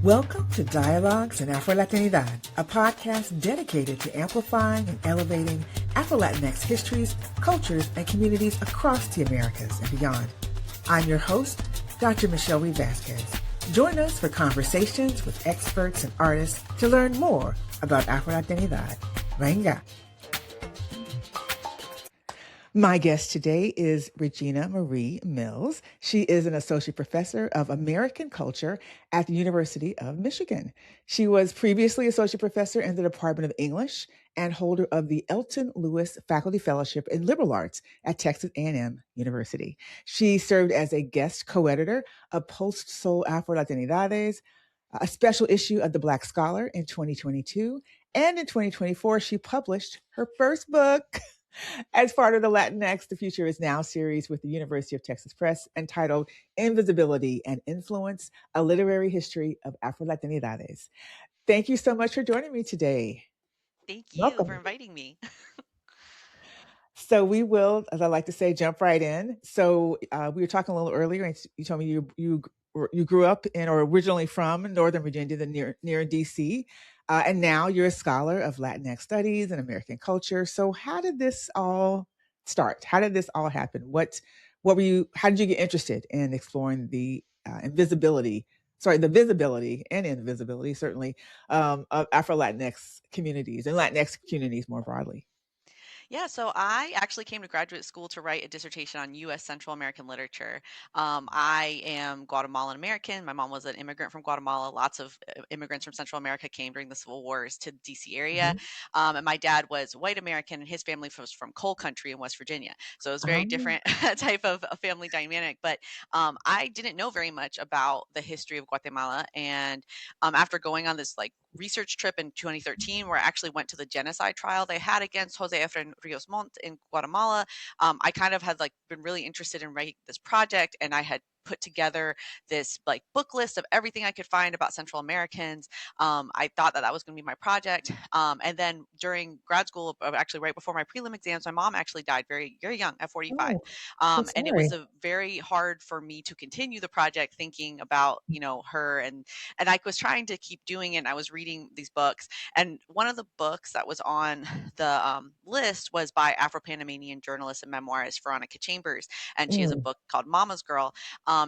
Welcome to Dialogues in Afro-Latinidad, a podcast dedicated to amplifying and elevating Afro-Latinx histories, cultures, and communities across the Americas and beyond. I'm your host, Dr. Michelle Vasquez. Join us for conversations with experts and artists to learn more about Afro-Latinidad. Venga. My guest today is Regina Mills. She is an associate professor of American culture at the University of Michigan. She was previously associate professor in the Department of English and holder of the Elton Lewis Faculty Fellowship in Liberal Arts at Texas A&M University. She served as a guest co-editor of Post-Soul Afro-Latinidades, a special issue of the Black Scholar in 2022. And in 2024, she published her first book as part of the Latinx The Future Is Now series with the University of Texas Press, entitled Invisibility and Influence, A Literary History of Afro-Latinidades. Thank you so much for joining me today. Thank you Welcome. for inviting me. So we will, as I like to say, jump right in. So we were talking a little earlier, and you told me you grew up in, or originally from, Northern Virginia, near DC. And now you're a scholar of Latinx studies and American culture. So how did this all start? How did this all happen? How did you get interested in exploring the visibility and invisibility, certainly, of Afro-Latinx communities and Latinx communities more broadly? Yeah, so I actually came to graduate school to write a dissertation on U.S. Central American literature. I am Guatemalan-American. My mom was an immigrant from Guatemala. Lots of immigrants from Central America came during the Civil Wars to D.C. area. And my dad was white American, and his family was from coal country in West Virginia. So it was very different type of a family dynamic. But I didn't know very much about the history of Guatemala. And after going on this research trip in 2013, where I actually went to the genocide trial they had against Jose Efren Rios Montt in Guatemala, I kind of had been really interested in writing this project, and I had put together this book list of everything I could find about Central Americans. I thought that was going to be my project. And then during grad school, actually right before my prelim exams, my mom actually died very, very young at 45. And it was very hard for me to continue the project thinking about, her. And I was trying to keep doing it. And I was reading these books. And one of the books that was on the list was by Afro-Panamanian journalist and memoirist Veronica Chambers. And she has a book called Mama's Girl.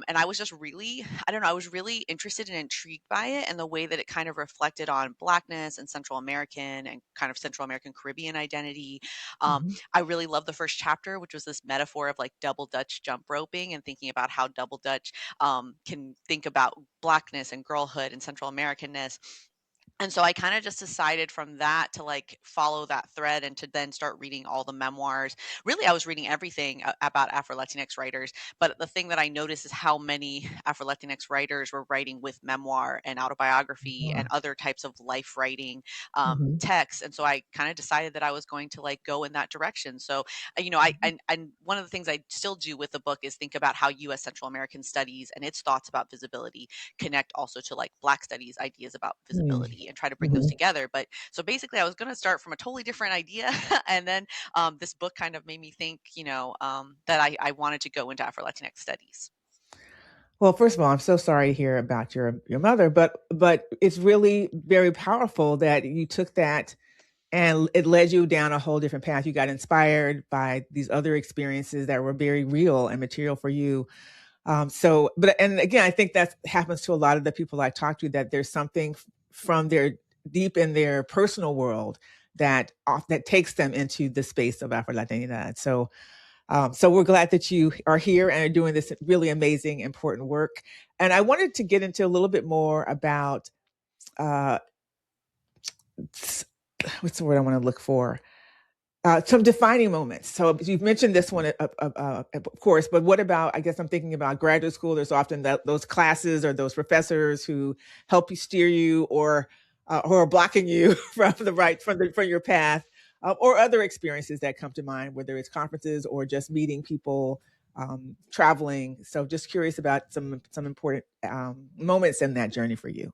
And I was just really, I was really interested and intrigued by it, and the way that it kind of reflected on Blackness and Central American and kind of Central American Caribbean identity. I really love the first chapter, which was this metaphor of double Dutch jump roping, and thinking about how double Dutch can think about Blackness and girlhood and Central Americanness. And so I kind of just decided from that to follow that thread, and to then start reading all the memoirs. Really, I was reading everything about Afro-Latinx writers, but the thing that I noticed is how many Afro-Latinx writers were writing with memoir and autobiography and other types of life writing texts. And so I kind of decided that I was going to go in that direction. So, and one of the things I still do with the book is think about how U.S. Central American studies and its thoughts about visibility connect also to Black studies ideas about visibility, and try to bring those together. But so basically I was going to start from a totally different idea. And then this book kind of made me think, that I wanted to go into Afro-Latinx studies. Well, first of all, I'm so sorry to hear about your mother, but it's really very powerful that you took that and it led you down a whole different path. You got inspired by these other experiences that were very real and material for you. And again, I think that happens to a lot of the people I talk to, that there's something from their deep in their personal world that takes them into the space of Afro-Latinidad. So we're glad that you are here and are doing this really amazing, important work. And I wanted to get into a little bit more about what's the word I want to look for? Some defining moments. So you've mentioned this one, of course, but what about, I guess I'm thinking about graduate school. There's often those classes or those professors who help you steer you, or who are blocking you from your path, or other experiences that come to mind, whether it's conferences or just meeting people, traveling. So just curious about some important moments in that journey for you.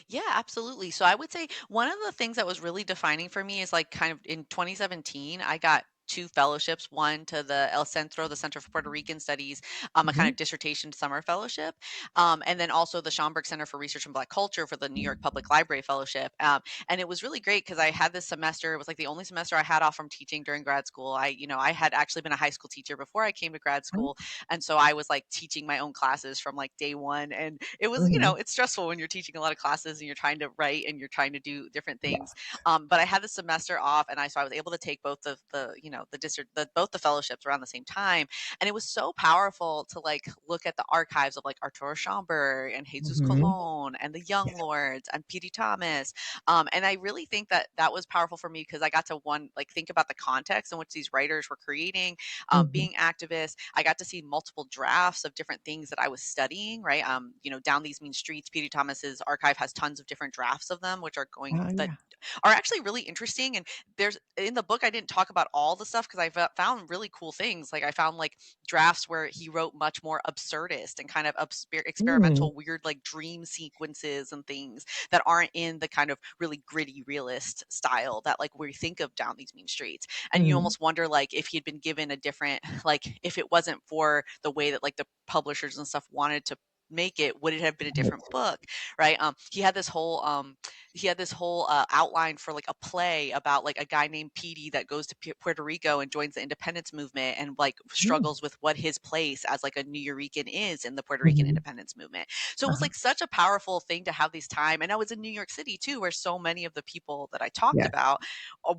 Yeah, absolutely. So I would say one of the things that was really defining for me is kind of in 2017, I got two fellowships, one to the El Centro, the Center for Puerto Rican Studies, a kind Hmm. of dissertation summer fellowship, and then also the Schomburg Center for Research in Black Culture for the New York Public Library Fellowship. And it was really great because I had this semester, it was like the only semester I had off from teaching during grad school. I had actually been a high school teacher before I came to grad school. And so I was like teaching my own classes from like day one. And it was, Hmm. it's stressful when you're teaching a lot of classes and you're trying to write and you're trying to do different Yeah. things. But I had the semester off, and I was able to take both of both the fellowships around the same time, and it was so powerful to like look at the archives of like Arturo Schomburg and Jesus Hmm. Colon and the Young Lords and P.D. Thomas, and I really think that that was powerful for me because I got to one like think about the context in which these writers were creating, Hmm. being activists. I got to see multiple drafts of different things that I was studying. Right, Down These Mean Streets, P.D. Thomas's archive has tons of different drafts of them, which are going Oh, that yeah. are actually really interesting. And there's in the book, I didn't talk about all the stuff because found really cool things. Like I found like drafts where he wrote much more absurdist and kind of Mm. experimental, weird like dream sequences and things that aren't in the kind of really gritty realist style that like we think of Down These Mean Streets. And you Hmm. almost wonder like if he'd been given a different, like if it wasn't for the way that like the publishers and stuff wanted to make it, would it have been a different book? Right. He had this whole outline for like a play about like a guy named Petey that goes to Puerto Rico and joins the independence movement and like Mm. struggles with what his place as like a New Yorican is in the Puerto Rican Hmm. independence movement. So it was Uh-huh. like such a powerful thing to have these time. And I was in New York City too, where so many of the people that I talked Yes. about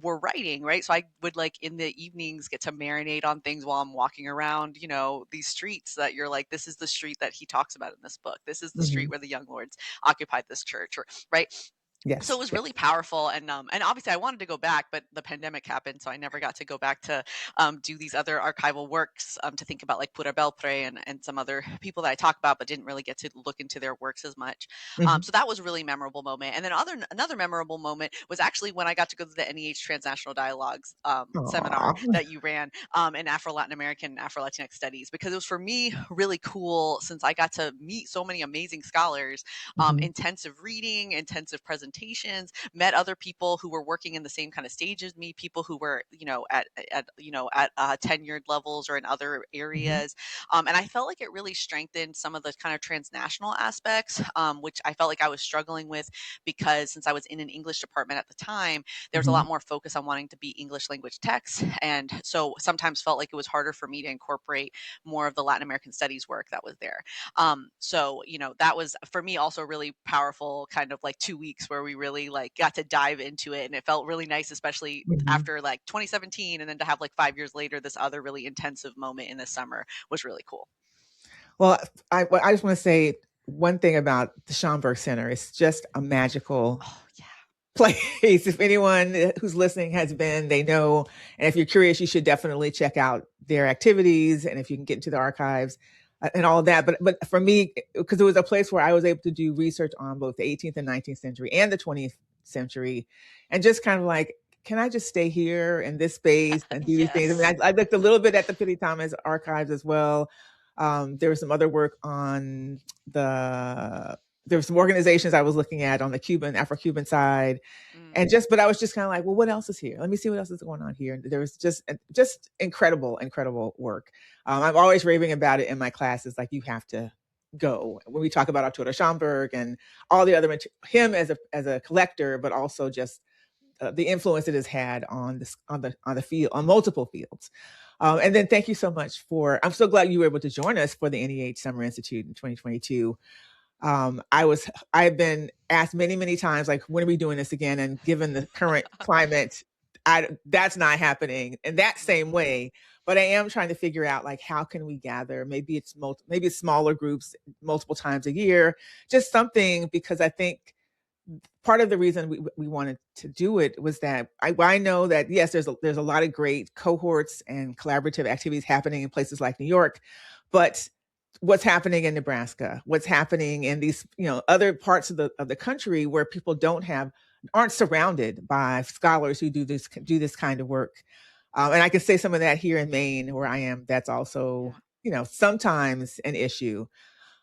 were writing, right? So I would like in the evenings get to marinate on things while I'm walking around, these streets that you're like, this is the street that he talks about in this book. This is the street Hmm. where the Young Lords occupied this church, or right. So it Yes. was Yes. really powerful, and obviously I wanted to go back, but the pandemic happened, so I never got to go back to do these other archival works, to think about like Pura Belpre and some other people that I talk about, but didn't really get to look into their works as much. Hmm. So that was a really memorable moment. And then another memorable moment was actually when I got to go to the NEH Transnational Dialogues seminar Aw. that you ran in Afro-Latin-American Afro-Latinx Studies, because it was for me really cool since I got to meet so many amazing scholars, Hmm. intensive reading, intensive presentations, met other people who were working in the same kind of stage as me, people who were, at tenured levels or in other Hmm. areas. And I felt like it really strengthened some of the kind of transnational aspects, which I felt like I was struggling with because since I was in an English department at the time, there was a Hmm. lot more focus on wanting to be English language text. And so sometimes felt like it was harder for me to incorporate more of the Latin American studies work that was there. That was for me also really powerful kind of like 2 weeks where we really like got to dive into it. And it felt really nice, especially Hmm. after like 2017. And then to have like 5 years later, this other really intensive moment in the summer was really cool. Well, I just want to say one thing about the Schomburg Center. It's just a magical Oh, yeah. place. If anyone who's listening has been, they know. And if you're curious, you should definitely check out their activities and if you can get into the archives and all of that. But for me, because it was a place where I was able to do research on both the 18th and 19th century and the 20th century, and just kind of like, can I just stay here in this space and do these things? I mean, Yes. I looked a little bit at the Pitty Thomas archives as well. There was some other work on the there were some organizations I was looking at on the Cuban, Afro-Cuban side. Mm, And but I was just kind of like, well, what else is here? Let me see what else is going on here. And there was just incredible, incredible work. I'm always raving about it in my classes. Like, you have to go. When we talk about Arturo Schomburg and all the other, him as a collector, but also just the influence it has had on this on the field, on multiple fields. And then thank you so much for. I'm so glad you were able to join us for the NEH Summer Institute in 2022. I've been asked many, many times, like, when are we doing this again? And given the current climate, that's not happening in that same mm, way. But I am trying to figure out, like, how can we gather? Maybe it's smaller groups multiple times a year, just something, because I think part of the reason we wanted to do it was that I know that, yes, there's a lot of great cohorts and collaborative activities happening in places like New York, but what's happening in Nebraska, what's happening in these other parts of the country where people aren't surrounded by scholars who do this kind of work, and I can say some of that here in Maine where I am. That's also yeah. sometimes an issue,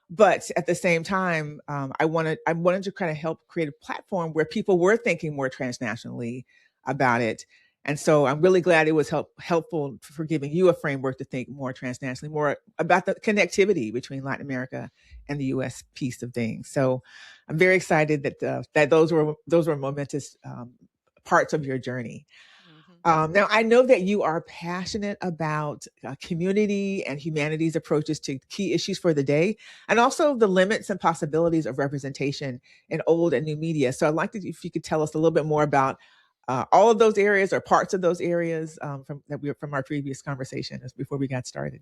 but at the same time, I wanted to kind of help create a platform where people were thinking more transnationally about it. And so I'm really glad it was helpful for giving you a framework to think more transnationally, more about the connectivity between Latin America and the U.S. piece of things. So I'm very excited that those were momentous parts of your journey. Mhm. Now, I know that you are passionate about community and humanities approaches to key issues for the day, and also the limits and possibilities of representation in old and new media. So, I'd like to, if you could tell us a little bit more about all of those areas or parts of those areas from our previous conversation as before we got started.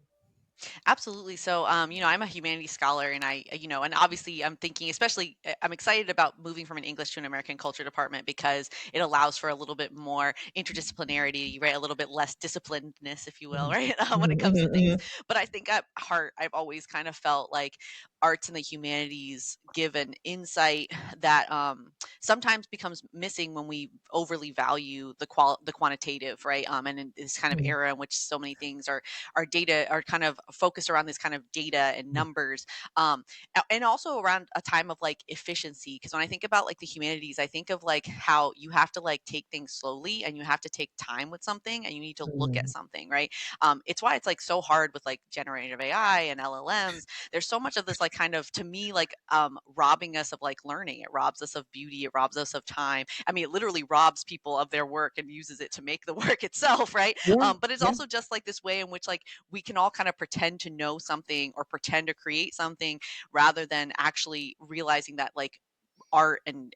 Absolutely. So, I'm a humanities scholar, and and obviously, I'm thinking, especially, I'm excited about moving from an English to an American culture department because it allows for a little bit more interdisciplinarity, right? A little bit less disciplinedness, if you will, Mhm. right? When it Mhm, comes to things. mhm, But I think at heart, I've always kind of felt like arts and the humanities give an insight that sometimes becomes missing when we overly value the quantitative, right? And in this kind of mhm, era in which so many things are data are kind of focused around this kind of data and mhm, numbers, and also around a time of like efficiency, because when I think about like the humanities, I think of like how you have to like take things slowly and you have to take time with something and you need to look at mhm, something, right? It's why it's like so hard with like generative AI and LLMs. There's so much of this like kind of, to me, like robbing us of like learning. It robs us of beauty, it robs us of time. I mean, it literally robs people of their work and uses it to make the work itself, right? yeah, But it's yeah. also just like this way in which like we can all kind of pretend to know something or pretend to create something rather than actually realizing that like art and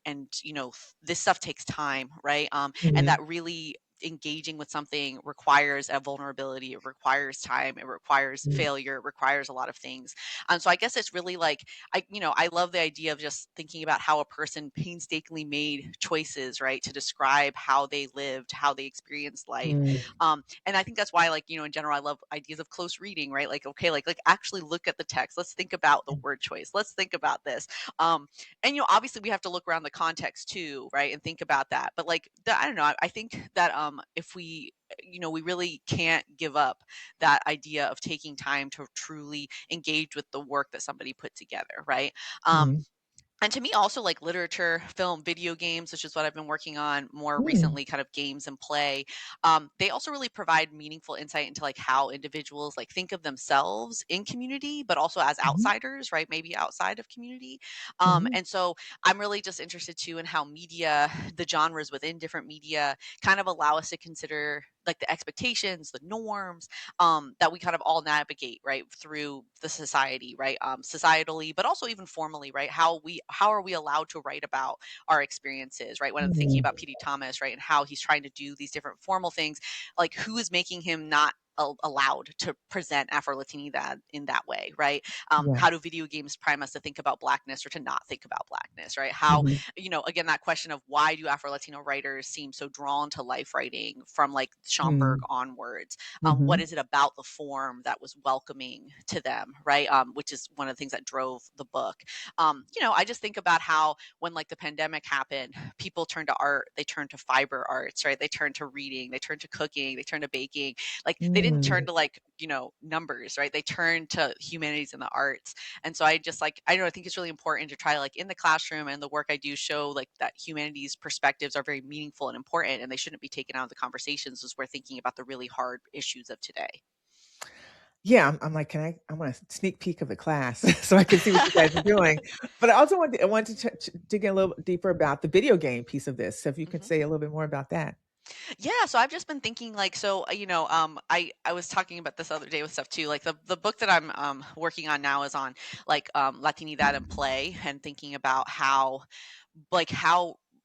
this stuff takes time, right? And Mhm, that really engaging with something requires a vulnerability, it requires time, it requires mhm, failure, it requires a lot of things. So I guess it's really like I love the idea of just thinking about how a person painstakingly made choices, right, to describe how they lived, how they experienced life. mhm, And I think that's why, like, in general, I love ideas of close reading, right? Like, okay, like actually look at the text, let's think about the word choice, let's think about this. um and obviously we have to look around the context too, right, and think about that. But like I don't know, I think that if we we really can't give up that idea of taking time to truly engage with the work that somebody put together, right? um mhm, and to me also like literature, film, video games, which is what I've been working on more mhm, recently, kind of games and play. They also really provide meaningful insight into like how individuals like think of themselves in community, but also as mhm, outsiders, right? Maybe outside of community. mhm, And so I'm really just interested too in how media, the genres within different media, kind of allow us to consider like the expectations, the norms, that we kind of all navigate right through the society, right? Societally, but also even formally, right? How are we allowed to write about our experiences, right? When I'm thinking mhm, about PD Thomas, right, and how he's trying to do these different formal things, like who is making him not allowed to present Afro-Latini that in that way, right? yeah, How do video games prime us to think about blackness or to not think about blackness, right? How, mhm, again, that question of why do Afro-Latino writers seem so drawn to life writing from like Schomburg mhm, onwards? What mhm, is it about the form that was welcoming to them, right? Which is one of the things that drove the book. I just think about how when like the pandemic happened, people turned to art, they turned to fiber arts, right? They turned to reading, they turned to cooking, they turned to baking. Like they didn't turn mhm. to like, numbers, right? They turned to humanities and the arts. And so I just like, I don't know, I think it's really important to try to like in the classroom and the work I do show like that humanities perspectives are very meaningful and important and they shouldn't be taken out of the conversations as we're thinking about the really hard issues of today. Yeah, I'm like, I want a sneak peek of the class so I can see what you guys are doing. But I want to dig in a little deeper about the video game piece of this. So if you could Mhm. say a little bit more about that. Yeah, so I've just been thinking like so I was talking about this other day with stuff too. Like the book that I'm working on now is on like Latinidad and play and thinking about how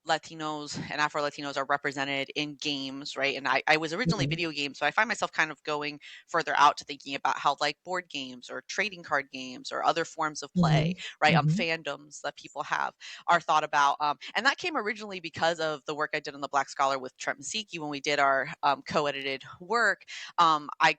Latinos and Afro Latinos are represented in games, right? And I was originally Mhm, video games, so I find myself kind of going further out to thinking about how like board games or trading card games or other forms of play, mhm, right? mhm, Fandoms that people have are thought about. And that came originally because of the work I did on the Black Scholar with Trent Masiki when we did our co-edited work. I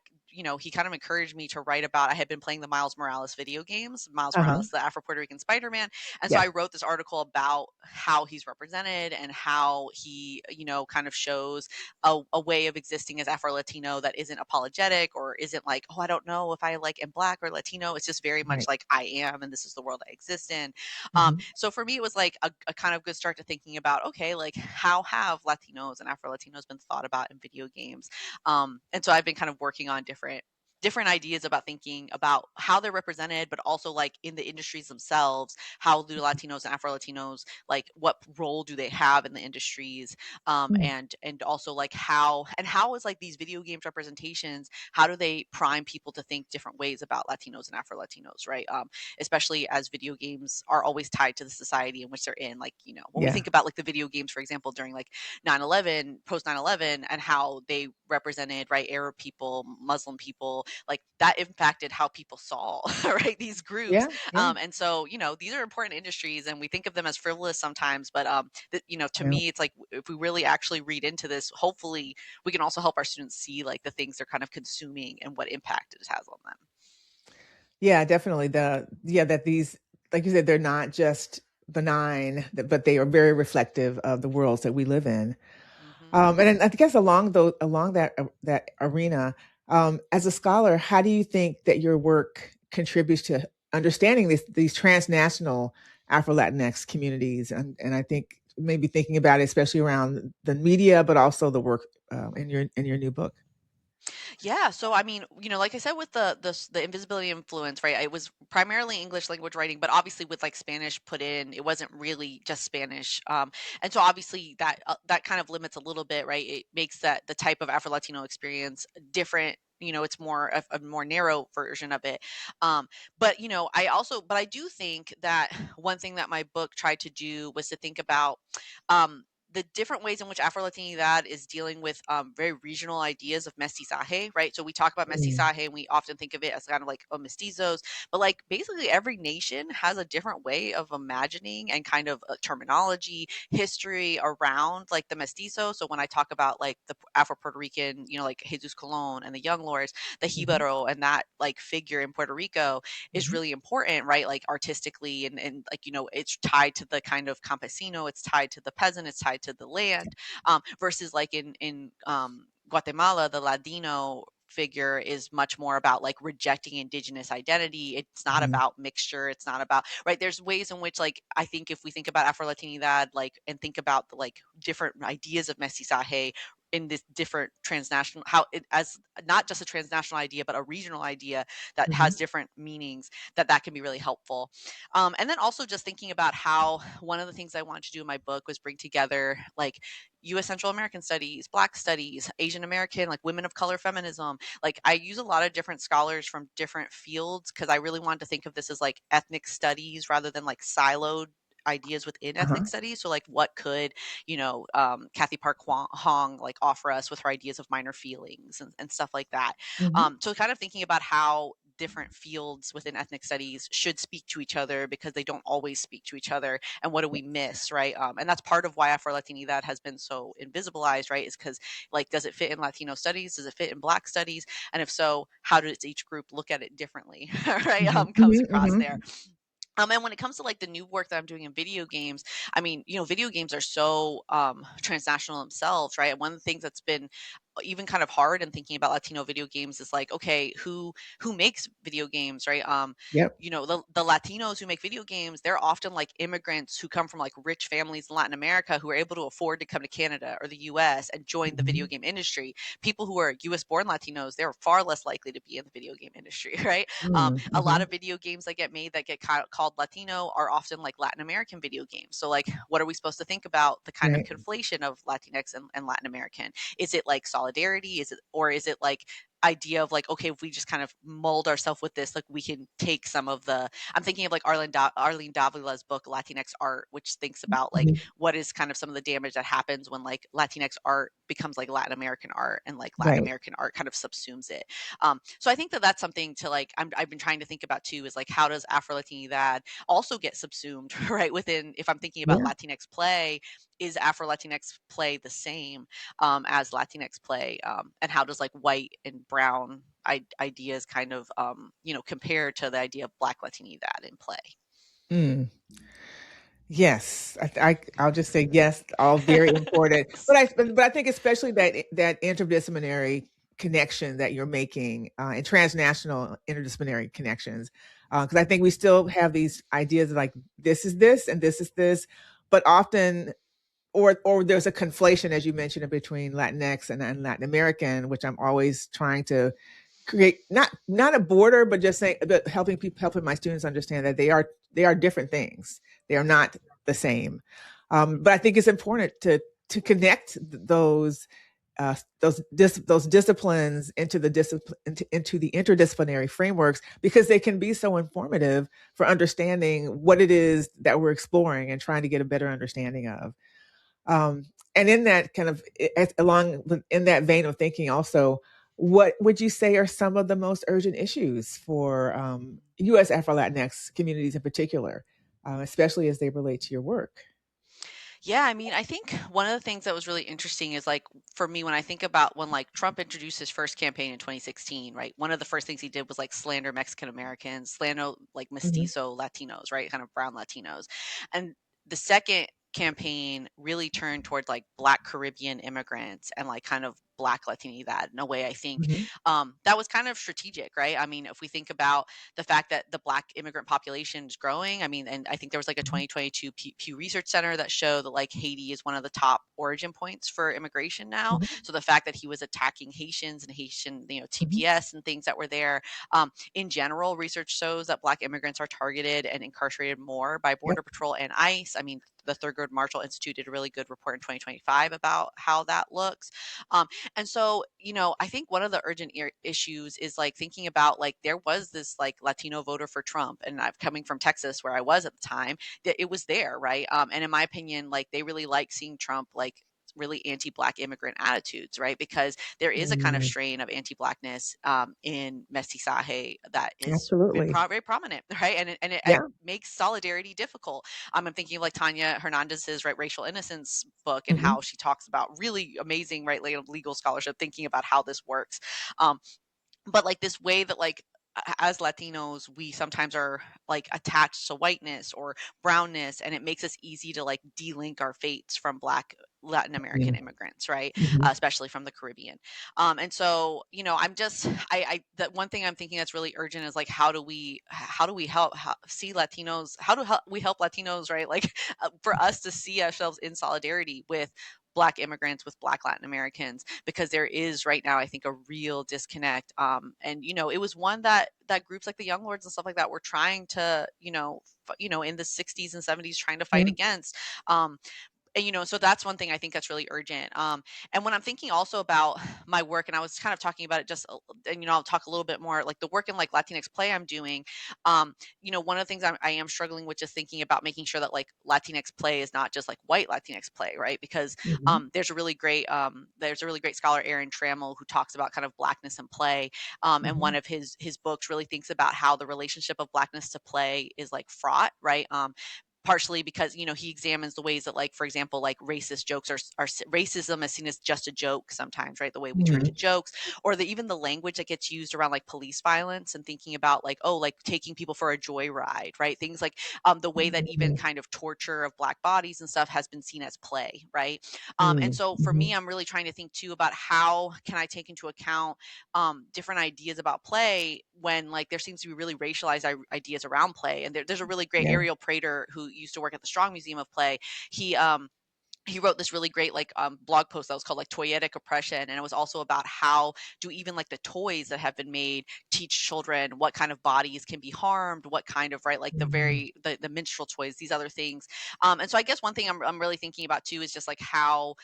he kind of encouraged me to write about. I had been playing the Miles Morales video games, Miles Uh-huh. Morales, the Afro-Puerto Rican Spider-Man, and so Yeah. I wrote this article about how he's represented and how he, kind of shows a way of existing as Afro-Latino that isn't apologetic or isn't like, oh, I don't know if I like am Black or Latino. It's just very much Right. like I am, and this is the world I exist in. Mhm. So for me, it was like a kind of good start to thinking about, okay, like how have Latinos and Afro Latinos been thought about in video games? And so I've been kind of working on different ideas about thinking about how they're represented, but also like in the industries themselves, how do Latinos and Afro Latinos, like what role do they have in the industries? Mm. And also like how is like these video games representations, how do they prime people to think different ways about Latinos and Afro Latinos, right? Especially as video games are always tied to the society in which they're in. Like, when we Yeah. think about like the video games, for example, during like 9/11, post 9/11, and how they represented, right, Arab people, Muslim people, like that impacted how people saw, right, these groups. Yeah. Yeah. And so, these are important industries and we think of them as frivolous sometimes, but to Yeah. me, it's like if we really actually read into this, hopefully we can also help our students see like the things they're kind of consuming and what impact it has on them. Yeah, definitely. That these, like you said, they're not just benign, but they are very reflective of the worlds that we live in. Hmm. And then I guess along that arena, as a scholar, how do you think that your work contributes to understanding these transnational Afro Latinx communities? And I think maybe thinking about it, especially around the media, but also the work in your new book. Yeah, so I mean, like I said with the invisibility influence, right? It was primarily English language writing, but obviously with like Spanish put in, it wasn't really just Spanish. And so obviously that kind of limits a little bit, right? It makes that the type of Afro Latino experience different. It's more a more narrow version of it. Um, but I do think that one thing that my book tried to do was to think about the different ways in which Afro Latinidad is dealing with very regional ideas of mestizaje, right? So we talk about Mm, mestizaje and we often think of it as kind of like mestizos, but like basically every nation has a different way of imagining and kind of terminology, history around like the mestizo. So when I talk about like the Afro Puerto Rican, like Jesus Colon and the Young Lords, the mhm, Jibaro and that like figure in Puerto Rico is mhm, really important, right? Like artistically and like, it's tied to the kind of campesino, it's tied to the peasant, it's tied to the land, versus like in Guatemala, the Ladino figure is much more about like rejecting indigenous identity. It's not mhm, about mixture. It's not about, right. There's ways in which like I think if we think about Afro Latinidad, like and think about the like different ideas of mestizaje in this different transnational, how it as not just a transnational idea but a regional idea that has mhm, different meanings, that can be really helpful. And then also just thinking about how one of the things I wanted to do in my book was bring together like US Central American studies, Black studies, Asian American, like women of color feminism. Like I use a lot of different scholars from different fields because I really wanted to think of this as like ethnic studies rather than like siloed ideas within ethnic uh-huh, studies. So like what could, Kathy Park Hong like offer us with her ideas of minor feelings and stuff like that. mhm, So kind of thinking about how different fields within ethnic studies should speak to each other because they don't always speak to each other, and what do we miss, right? And that's part of why Afro Latinidad has been so invisibilized, right? Is because like does it fit in Latino studies, does it fit in Black studies, and if so, how does each group look at it differently? Right, mhm, comes mhm, across mhm. there. And when it comes to like the new work that I'm doing in video games, I mean, video games are so transnational themselves, right? And one of the things that's been even kind of hard in thinking about Latino video games is like, okay, who makes video games, right? Yep. The Latinos who make video games, they're often like immigrants who come from like rich families in Latin America who are able to afford to come to Canada or the US and join the video Mhm, game industry. People who are US born Latinos, they're far less likely to be in the video game industry, right? mm, A lot mhm. of video games that get made that get called Latino are often like Latin American video games. So, like, what are we supposed to think about the kind of Right. conflation of Latinx and Latin American? Is it like solidarity? Or is it like idea of like, okay, if we just kind of mold ourselves with this, like we can take some of the, I'm thinking of like Arlene Davila's book, Latinx Art, which thinks about like Mhm. what is kind of some of the damage that happens when like Latinx art becomes like Latin American art and like Latin Right. American art kind of subsumes it. So I think that that's something to like I've been trying to think about too, is like how does Afro Latinidad also get subsumed right within, if I'm thinking about Yeah. Latinx play, is Afro Latinx play the same as Latinx play, and how does like white and brown ideas kind of, compare to the idea of Black Latinidad in play? Mm. Yes, I'll just say yes, all very important. But I think especially that interdisciplinary connection that you're making, and transnational interdisciplinary connections, because I think we still have these ideas of like this is this and this is this, but often or there's a conflation, as you mentioned, between Latinx and Latin American, which I'm always trying to create not a border, but just saying, but helping my students understand that they are different things. They are not the same. But I think it's important to connect those disciplines into into the interdisciplinary frameworks, because they can be so informative for understanding what it is that we're exploring and trying to get a better understanding of. Um, and in that kind of in that vein of thinking, also, what would you say are some of the most urgent issues for U.S. Afro Latinx communities in particular, especially as they relate to your work? Yeah, I mean, I think one of the things that was really interesting is like for me when I think about when like Trump introduced his first campaign in 2016, right? One of the first things he did was like slander Mexican Americans, slander like Hmm. mestizo Latinos, right? Kind of brown Latinos. And the second campaign really turned towards like Black Caribbean immigrants and like kind of Black Latinidad in a way I think Hmm. that was kind of strategic, right? I mean, if we think about the fact that the Black immigrant population is growing. I mean, and I think there was like a Hmm. 2022 Pew Research Center that showed that like Haiti is one of the top origin points for immigration now. Hmm. So the fact that he was attacking Haitians and Haitian, Hmm. TPS and things that were there. In general, research shows that Black immigrants are targeted and incarcerated more by Yep. Border Patrol and ICE. I mean, the Thurgood Marshall Institute did a really good report in 2025 about how that looks. And so, I think one of the urgent issues is like thinking about like there was this like Latino voter for Trump, and I'm coming from Texas where I was at the time, that it was there, right? And in my opinion, like they really like seeing Trump like really anti-black immigrant attitudes, right? Because there is a kind of Mm, strain of anti-blackness in mestizaje that is been absolutely. very prominent, right? And it Yeah. makes solidarity difficult. I'm thinking of like Tanya Hernandez's right racial innocence book and Hmm. how she talks about really amazing right legal scholarship thinking about how this works. Um, but like this way that like as Latinos, we sometimes are like attached to whiteness or brownness, and it makes us easy to like delink our fates from Black Latin American immigrants, right? Hmm. Especially from the Caribbean. And so, I'm just, the one thing I'm thinking that's really urgent is like, how do we help see Latinos? How do we help Latinos, right? Like for us to see ourselves in solidarity with Black immigrants, with Black Latin Americans, because there is right now, I think, a real disconnect. And it was one that groups like the Young Lords and stuff like that were trying to, in the 60s and 70s, trying to fight Yeah. against. Um, and so that's one thing I think that's really urgent. And when I'm thinking also about my work, and I was kind of talking about it just and I'll talk a little bit more like the work in like Latinx play I'm doing. um One of the things I am struggling with, just thinking about making sure that like Latinx play is not just like white Latinx play, right? Because Hmm. there's a really great scholar, Aaron Trammell, who talks about kind of blackness and play. And one Hmm. of his books really thinks about how the relationship of blackness to play is like fraught, right? Partially because he examines the ways that, like, for example, like racist jokes are racism is seen as just a joke sometimes, right? The way we turn to Hmm. jokes, or even the language that gets used around like police violence, and thinking about like, oh, like taking people for a joyride, right? Things like the way that even Hmm. kind of torture of Black bodies and stuff has been seen as play, right? And Hmm. so for me, I'm really trying to think too about how can I take into account different ideas about play when like there seems to be really racialized ideas around play. And there's a really great Yeah. Ariel Prater who used to work at the Strong Museum of Play. He wrote this really great like blog post that was called like toyetic oppression, and it was also about how do even like the toys that have been made teach children what kind of bodies can be harmed, what kind of, right, like Hmm. the minstrel toys, these other things. And so I guess one thing I'm really thinking about too is just like how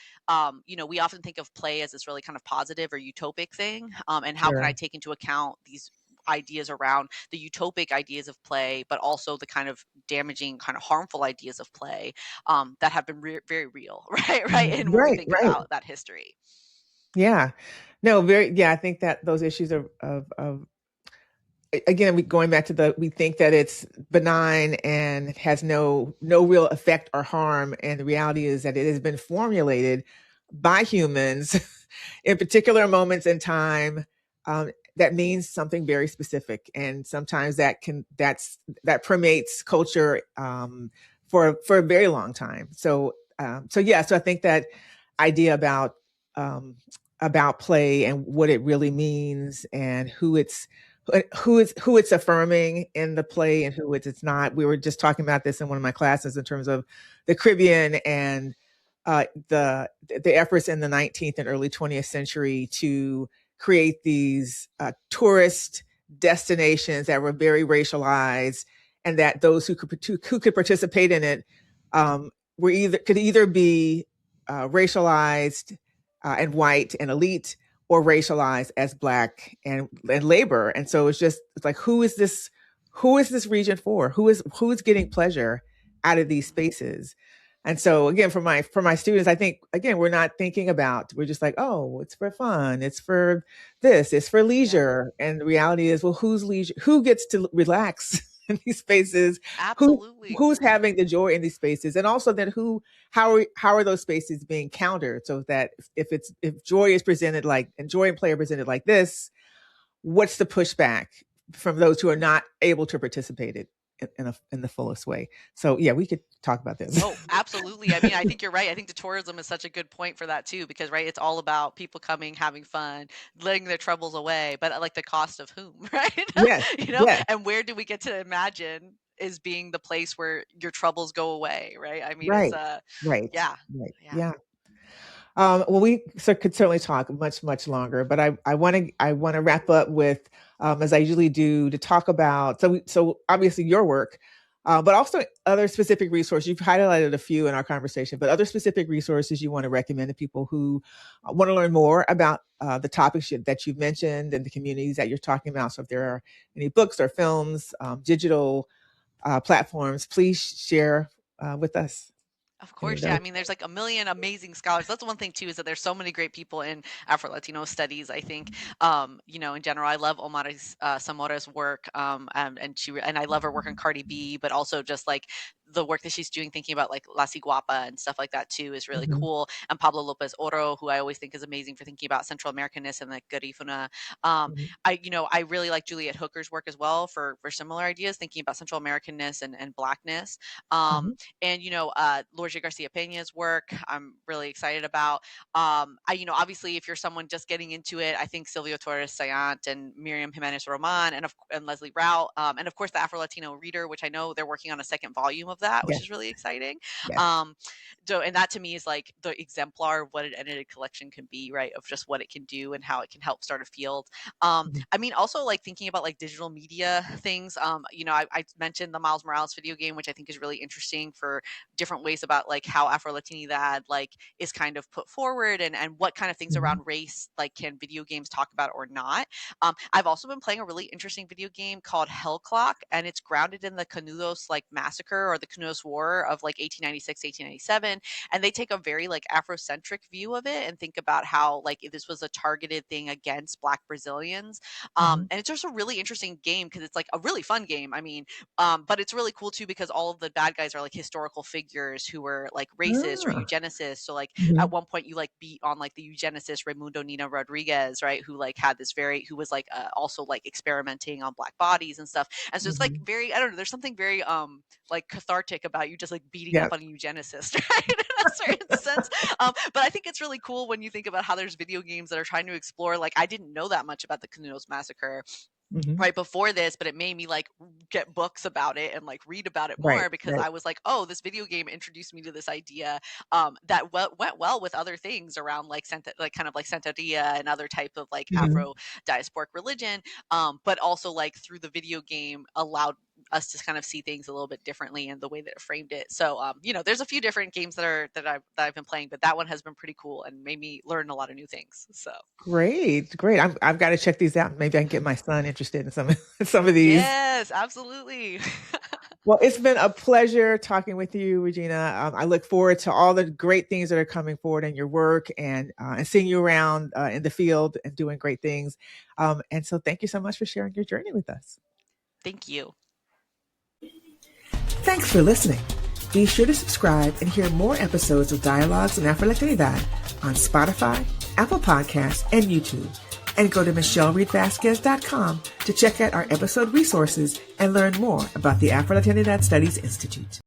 we often think of play as this really kind of positive or utopic thing, and how can I Sure. take into account these ideas around the utopic ideas of play, but also the kind of damaging, kind of harmful ideas of play that have been very real, right? Right. Mhm. And when we Right, think right. about that history. Yeah. No, yeah, I think that those issues of again, we going back to we think that it's benign and has no real effect or harm, and the reality is that it has been formulated by humans in particular moments in time, that means something very specific, and sometimes that permeates culture for a very long time. So so I think that idea about play and what it really means, and who it's affirming in the play and who it's not. We were just talking about this in one of my classes in terms of the Caribbean and the efforts in the 19th and early 20th century to create these tourist destinations that were very racialized, and that those who could participate in it could either be racialized and white and elite, or racialized as Black and labor. And so it's like, who is this region for? Who is getting pleasure out of these spaces? And so again, for my students, I think, again, we're not thinking about, we're just like, oh, it's for fun, it's for this, it's for leisure. And the reality is, well, who's leisure? Who gets to relax in these spaces? Absolutely. Who's having the joy in these spaces? And also then how are those spaces being countered, so that if joy is presented like, and joy and play are presented like this, what's the pushback from those who are not able to participate in the fullest way? So yeah, we could talk about this. Oh, absolutely. I mean, I think you're right. I think the tourism is such a good point for that too, because right, it's all about people coming, having fun, letting their troubles away, but at like the cost of whom, right? Yes, yes. And where do we get to imagine is being the place where your troubles go away, right? I mean, Right, it's right, yeah, right, yeah. yeah. Well, we could certainly talk much longer, but I want to wrap up with, as I usually do, to talk about, so obviously your work, but also other specific resources. You've highlighted a few in our conversation, but other specific resources you want to recommend to people who want to learn more about the topics that you've mentioned and the communities that you're talking about. So if there are any books or films, digital platforms, please share with us. Of course, yeah. I mean, there's like a million amazing scholars. That's one thing too, is that there's so many great people in Afro-Latino studies. I think, in general, I love Omar Zamora's work, and I love her work on Cardi B, but also just like the work that she's doing, thinking about like La Ciguapa and stuff like that too, is really Mhm. cool. And Pablo Lopez Oro, who I always think is amazing for thinking about Central Americanness and like Garifuna. Mhm. I really like Juliet Hooker's work as well for similar ideas, thinking about Central Americanness and Blackness. Mhm. And Lorgia Garcia Pena's work, I'm really excited about. Obviously, if you're someone just getting into it, I think Silvio Torres Sayant and Miriam Jimenez Roman and Leslie Rout, and of course the Afro Latino Reader, which I know they're working on a second volume of that, which Yes, is really exciting. yes. Um, and that to me is like the exemplar of what an edited collection can be, right? Of just what it can do and how it can help start a field. Mhm. I mean, also like thinking about like digital media things. I mentioned the Miles Morales video game, which I think is really interesting for different ways about like how Afro-Latinidad like is kind of put forward, and what kind of things Mhm. around race like can video games talk about or not. I've also been playing a really interesting video game called Hell Clock, and it's grounded in the Canudos like massacre or the Canudos War of like 1896, 1897, and they take a very like Afrocentric view of it and think about how like this was a targeted thing against Black Brazilians. Mhm. And it's just a really interesting game because it's like a really fun game. I mean, but it's really cool too because all of the bad guys are like historical figures who were like racist or Ah. eugenicists. So like at Mhm. one point you like beat on like the eugenicist Raimundo Nina Rodriguez, right? Who like had this who was like also like experimenting on Black bodies and stuff. And so it's like Mhm. very, I don't know, there's something very like cathartic about you just like beating Yeah. up on a eugenicist, right? In a certain sense. But I think it's really cool when you think about how there's video games that are trying to explore, like I didn't know that much about the Canudos massacre Mhm. right before this, but it made me like get books about it and like read about it Right, more because right. I was like, oh, this video game introduced me to this idea that went well with other things around like like kind of like Santeria and other type of like Mhm. Afro diasporic religion, but also like through the video game allowed us to kind of see things a little bit differently in the way that it framed it. So there's a few different games that I've been playing, but that one has been pretty cool and made me learn a lot of new things. So Great, great. I've got to check these out. Maybe I can get my son interested in some of these. yes, absolutely. Well, it's been a pleasure talking with you, Regina. I look forward to all the great things that are coming forward in your work, and seeing you around in the field and doing great things. And so, thank you so much for sharing your journey with us. Thank you. Thanks for listening. Be sure to subscribe and hear more episodes of Dialogues in Afro-Latinidad on Spotify, Apple Podcasts, and YouTube. And go to michellereedvasquez.com to check out our episode resources and learn more about the Afro-Latinx Studies Institute.